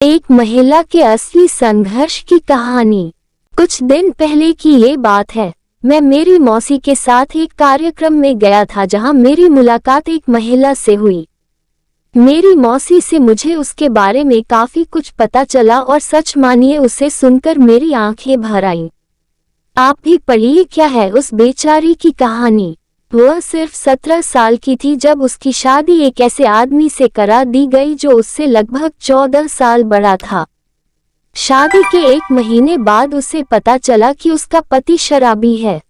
एक महिला के असली संघर्ष की कहानी। कुछ दिन पहले की ये बात है। मैं मेरी मौसी के साथ एक कार्यक्रम में गया था जहां मेरी मुलाकात एक महिला से हुई। मेरी मौसी से मुझे उसके बारे में काफी कुछ पता चला और सच मानिए उसे सुनकर मेरी आंखें भर आईं। आप भी पढ़िए क्या है उस बेचारी की कहानी। वह सिर्फ 17 साल की थी जब उसकी शादी एक ऐसे आदमी से करा दी गई जो उससे लगभग 14 साल बड़ा था। शादी के 1 महीने बाद उसे पता चला कि उसका पति शराबी है।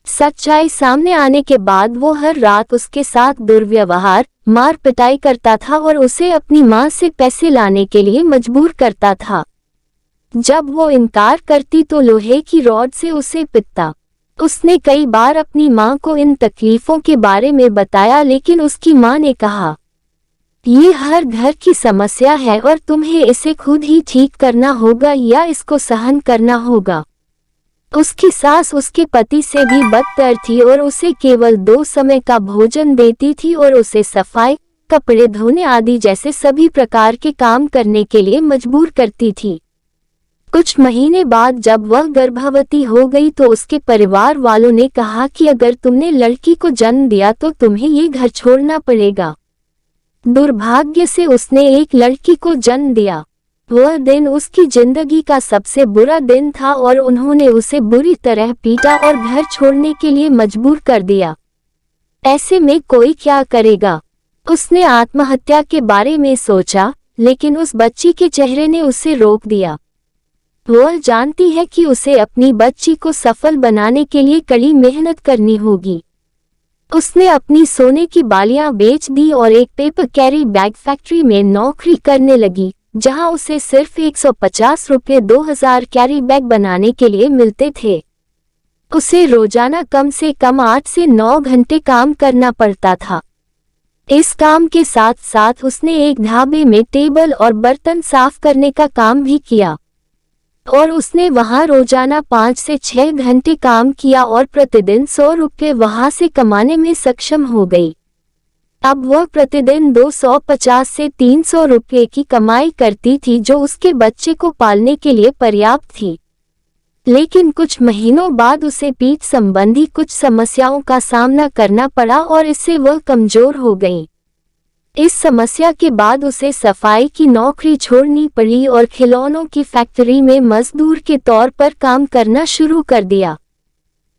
सच्चाई सामने आने के बाद वो हर रात उसके साथ दुर्व्यवहार, मार पिटाई करता था और उसे अपनी मां से पैसे लाने के लिए मजबूर करता था। जब वो इनकार करती तो लोहे की रॉड से उसे पीटता। उसने कई बार अपनी मां को इन तकलीफों के बारे में बताया, लेकिन उसकी मां ने कहा, ये हर घर की समस्या है और तुम्हें इसे खुद ही ठीक करना होगा या इसको सहन करना होगा। उसकी सास उसके पति से भी बदतर थी और उसे केवल 2 समय का भोजन देती थी और उसे सफाई, कपड़े धोने आदि जैसे सभी प्रकार के काम करने के लिए मजबूर करती थी। कुछ महीने बाद जब वह गर्भवती हो गई तो उसके परिवार वालों ने कहा कि अगर तुमने लड़की को जन्म दिया तो तुम्हें ये घर छोड़ना पड़ेगा। दुर्भाग्य से उसने एक लड़की को जन्म दिया। वह दिन उसकी जिंदगी का सबसे बुरा दिन था और उन्होंने उसे बुरी तरह पीटा और घर छोड़ने के लिए मजबूर कर दिया। ऐसे में कोई क्या करेगा? उसने आत्महत्या के बारे में सोचा, लेकिन उस बच्ची के चेहरे ने उसे रोक दिया। वह जानती है कि उसे अपनी बच्ची को सफल बनाने के लिए कड़ी मेहनत करनी होगी। उसने अपनी सोने की बालियां बेच दी और एक पेपर कैरी बैग फैक्ट्री में नौकरी करने लगी, जहां उसे सिर्फ 150 रुपये 2000 कैरी बैग बनाने के लिए मिलते थे। उसे रोजाना कम से कम 8 से 9 घंटे काम करना पड़ता था। इस काम के साथ साथ उसने एक ढाबे में टेबल और बर्तन साफ करने का काम भी किया और उसने वहां रोजाना 5 से 6 घंटे काम किया और प्रतिदिन 100 रुपये वहां से कमाने में सक्षम हो गई। अब वह प्रतिदिन 250 से 300 रुपये की कमाई करती थी, जो उसके बच्चे को पालने के लिए पर्याप्त थी। लेकिन कुछ महीनों बाद उसे पीठ संबंधी कुछ समस्याओं का सामना करना पड़ा और इससे वह कमजोर हो गई। इस समस्या के बाद उसे सफाई की नौकरी छोड़नी पड़ी और खिलौनों की फैक्ट्री में मजदूर के तौर पर काम करना शुरू कर दिया।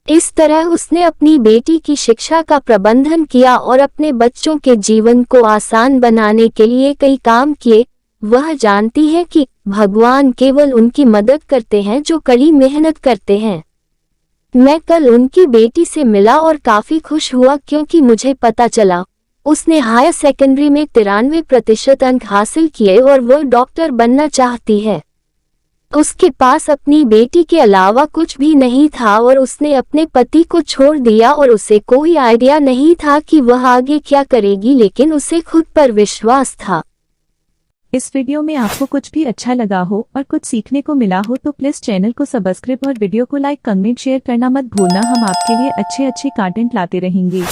इस तरह उसने अपनी बेटी की शिक्षा का प्रबंधन किया और अपने बच्चों के जीवन को आसान बनाने के लिए कई काम किए। वह जानती है कि भगवान केवल उनकी मदद करते हैं जो कड़ी मेहनत करते हैं। मैं कल उनकी बेटी से मिला और काफी खुश हुआ क्योंकि मुझे पता चला उसने हायर सेकेंडरी में 93% अंक हासिल किए और वह डॉक्टर बनना चाहती है। उसके पास अपनी बेटी के अलावा कुछ भी नहीं था और उसने अपने पति को छोड़ दिया और उसे कोई आइडिया नहीं था कि वह आगे क्या करेगी, लेकिन उसे खुद पर विश्वास था। इस वीडियो में आपको कुछ भी अच्छा लगा हो और कुछ सीखने को मिला हो तो प्लीज चैनल को सब्सक्राइब और वीडियो को लाइक, कमेंट, शेयर करना मत भूलना। हम आपके लिए अच्छे कंटेंट लाते रहेंगे।